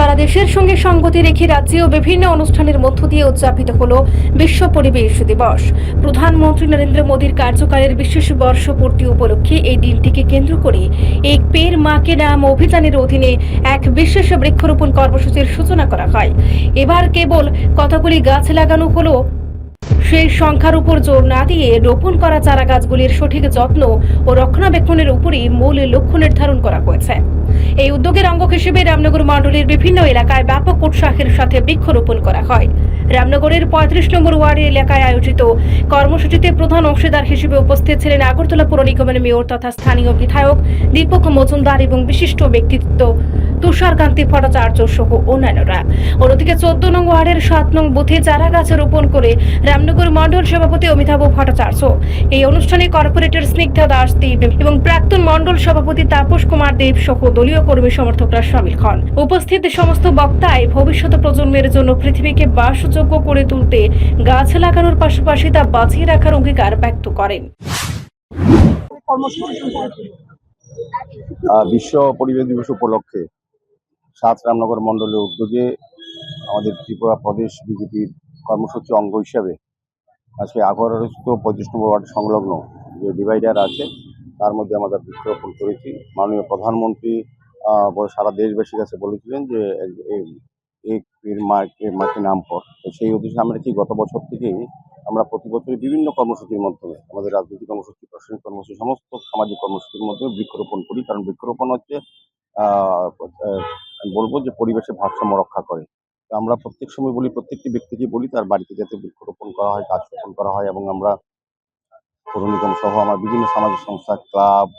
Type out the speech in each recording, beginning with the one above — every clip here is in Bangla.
সারা দেশের সঙ্গে সঙ্গতি রেখে রাজ্যেও বিভিন্ন অনুষ্ঠানের মধ্য দিয়ে উদযাপিত হলো বিশ্ব পরিবেশ দিবস। প্রধানমন্ত্রী নরেন্দ্র মোদীর কার্যকালের বিশেষ বর্ষপূর্তি উপলক্ষে এই দিনটিকে কেন্দ্র করে এক পেড় মা কে নাম অভিযানের অধীনে এক বিশেষ বৃক্ষরোপণ কর্মসূচির সূচনা করা হয়। এবার কেবল কতগুলি গাছ লাগানো হলো, সেই সংখ্যার উপর জোর না দিয়ে রোপণ করা চারা গাছগুলির সঠিক যত্ন ও রক্ষণাবেক্ষণের উপরই মূল লক্ষ্য নির্ধারণ করা হয়েছে। এই উদ্যোগের অঙ্গ হিসেবে রামনগর মণ্ডলের বিভিন্ন এলাকায় ব্যাপক উৎসাহের সাথে বৃক্ষরোপণ করা হয়। রামনগরের 35 নম্বর ওয়ার্ড এলাকায় আয়োজিত কর্মসূচিতে প্রধান অংশীদার হিসেবে উপস্থিত ছিলেন আগরতলা পৌর নিগমের মেয়র তথা স্থানীয় বিধায়ক দীপক মজুমদার এবং বিশিষ্ট ব্যক্তিত্ব তুষারকান্তি ভট্টাচার্য সহ অন্যান্যরা। অন্যদিকে 14 নং ওয়ার্ডের 7 নং বুথে চারা গাছ রোপণ করে রামনগর মণ্ডল সভাপতি অমিতাভ ভট্টাচার্য। এই অনুষ্ঠানে কর্পোরেটর স্নিগ্ধা দাস দেব এবং প্রাক্তন মণ্ডল সভাপতি তাপস কুমার দেব সহ দলীয় কর্মী সমর্থকরা শামিল হন। উপস্থিত সমস্ত বক্তায় ভবিষ্যৎ প্রজন্মের জন্য পৃথিবীকে বাসযোগ্য করে তুলতে গাছ লাগানোর পাশাপাশি তা বাঁচিয়ে রাখার অঙ্গীকার ব্যক্ত করেন। বিশ্ব পরিবেশ দিবস উপলক্ষে 7 রামনগর মণ্ডলের উদ্যোগে আমাদের ত্রিপুরা প্রদেশ বিজেপির কর্মসূচি অঙ্গ হিসাবে আজকে আগরস্থিত 35 নম্বর ওয়ার্ড সংলগ্ন যে ডিভাইডার আছে তার মধ্যে আমরা বৃক্ষরোপণ করেছি। মাননীয় প্রধানমন্ত্রী সারা দেশবাসীর কাছে বলেছিলেন যে এক মাকে নাম পর, তো সেই উদ্দেশ্যে আমরা কি গত বছর থেকেই আমরা প্রতি বছরই বিভিন্ন কর্মসূচির মাধ্যমে আমাদের রাজনৈতিক কর্মসূচি, প্রশাসনিক কর্মসূচি, সমস্ত সামাজিক কর্মসূচির মধ্যে বৃক্ষরোপণ করি। কারণ বৃক্ষরোপণ হচ্ছে আমি বলবো যে পরিবেশের ভারসাম্য রক্ষা করে। তো আমরা প্রত্যেক সময় বলি, প্রত্যেকটি ব্যক্তিকে বলি তার বাড়িতে যাতে বৃক্ষরোপণ করা হয়, গাছ রোপণ করা হয়। এবং আমরা পৌর নিগম সহ আমার বিভিন্ন সামাজিক সংস্থা, ক্লাব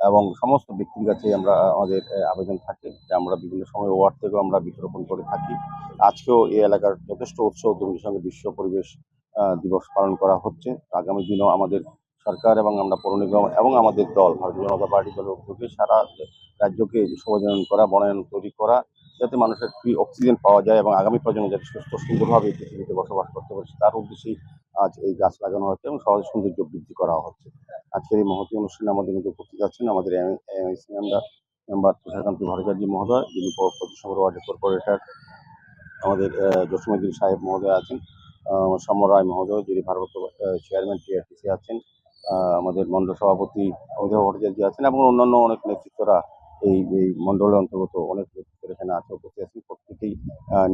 এবং সমস্ত ব্যক্তির কাছে আমরা আমাদের আবেদন থাকে যে আমরা বিভিন্ন সময় ওয়ার্ড থেকেও আমরা বৃক্ষরোপণ করে থাকি। আজকেও এই এলাকার যথেষ্ট উৎসাহ উদ্যমের সঙ্গে বিশ্ব পরিবেশ দিবস পালন করা হচ্ছে। আগামী দিনেও আমাদের সরকার এবং আমরা পৌর নিগম এবং আমাদের দল ভারতীয় জনতা পার্টি দলের উদ্যোগে সারা রাজ্যকে সবুজায়ন করা, বনায়ন তৈরি করা, যাতে মানুষের ফ্রি অক্সিজেন পাওয়া যায় এবং আগামী প্রজন্ম যাতে সুস্থ সুন্দরভাবে এই পৃথিবীতে বসবাস করতে পারে, তার উদ্দেশ্যেই আজ এই গাছ লাগানো হচ্ছে এবং সমাজের সৌন্দর্য বৃদ্ধি করা হচ্ছে। আজকের এই মহতী অনুষ্ঠানে আমাদের মধ্যে উপস্থিত আছেন আমাদের এমএসি মেম্বার তুষারকান্তি ভট্টাচার্য মহোদয়, যিনি 25 নম্বর ওয়ার্ডের কর্পোরেটর, আমাদের জসিমুদ্দিন সাহেব মহোদয় আছেন, সৌম্য রায় মহোদয় যিনি ভারপ্রাপ্ত চেয়ারম্যান টিআরটিসি আছেন, আমাদের মণ্ডল সভাপতি অমিতাভ ভট্টাচার্য আছেন এবং অন্যান্য অনেক নেতৃত্বরা এই মণ্ডলের অন্তর্গত অনেক নেতৃত্ব এখানে আছে, উপস্থিত আছেন। প্রত্যেকেই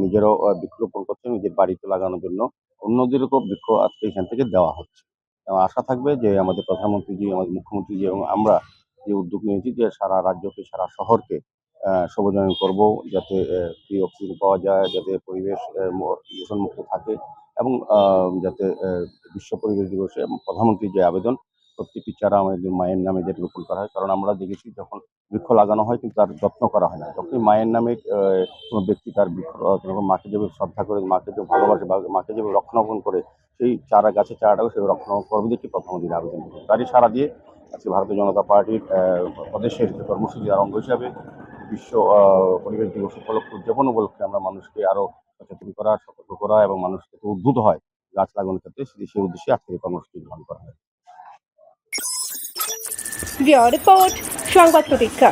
নিজেরও বৃক্ষরোপণ করছেন নিজের বাড়িতে লাগানোর জন্য। অন্যদেরকেও বৃক্ষ আজকে এখান থেকে দেওয়া হচ্ছে। এবং আশা থাকবে যে আমাদের প্রধানমন্ত্রীজি, আমাদের মুখ্যমন্ত্রীজি এবং আমরা যে উদ্যোগ নিয়েছি যে সারা রাজ্যকে, সারা শহরকে সবুজায়ন করব, যাতে ফ্রি অক্সিজেন পাওয়া যায়, যাতে পরিবেশ দূষণমুক্ত থাকে এবং যাতে বিশ্ব পরিবেশ দিবসে প্রধানমন্ত্রীর যে আবেদন প্রত্যেকটি চারা আমাদের মায়ের নামে যাতে রোপণ করা হয়। কারণ আমরা দেখেছি যখন বৃক্ষ লাগানো হয় কিন্তু তার যত্ন করা হয় না। যখনই মায়ের নামে কোনো ব্যক্তি তার বৃক্ষ মাকে যেভাবে শ্রদ্ধা করে, মাকে যে ভালোবাসে বা মাকে যেভাবে রক্ষণাবেক্ষণ করে, সেই চারা গাছের চারাটাও সেভাবে রক্ষণাবেক্ষণ করবে দেখি প্রধানমন্ত্রীর আবেদন। তারই সারা দিয়ে আজকে ভারতীয় জনতা পার্টির প্রদেশের কর্মসূচির অঙ্গ হিসাবে বিশ্ব পরিবেশ দিবস উদযাপন উপলক্ষে আমরা মানুষকে আরো সচেতন করা, সতর্ক করা এবং মানুষ যাতে উদ্বুদ্ধ হয় গাছ লাগানোর ক্ষেত্রে, সেই উদ্দেশ্যে আজকে এই কর্মসূচি গ্রহণ করা হয়। রিপোর্ট সংবাদ প্রতীক্ষা।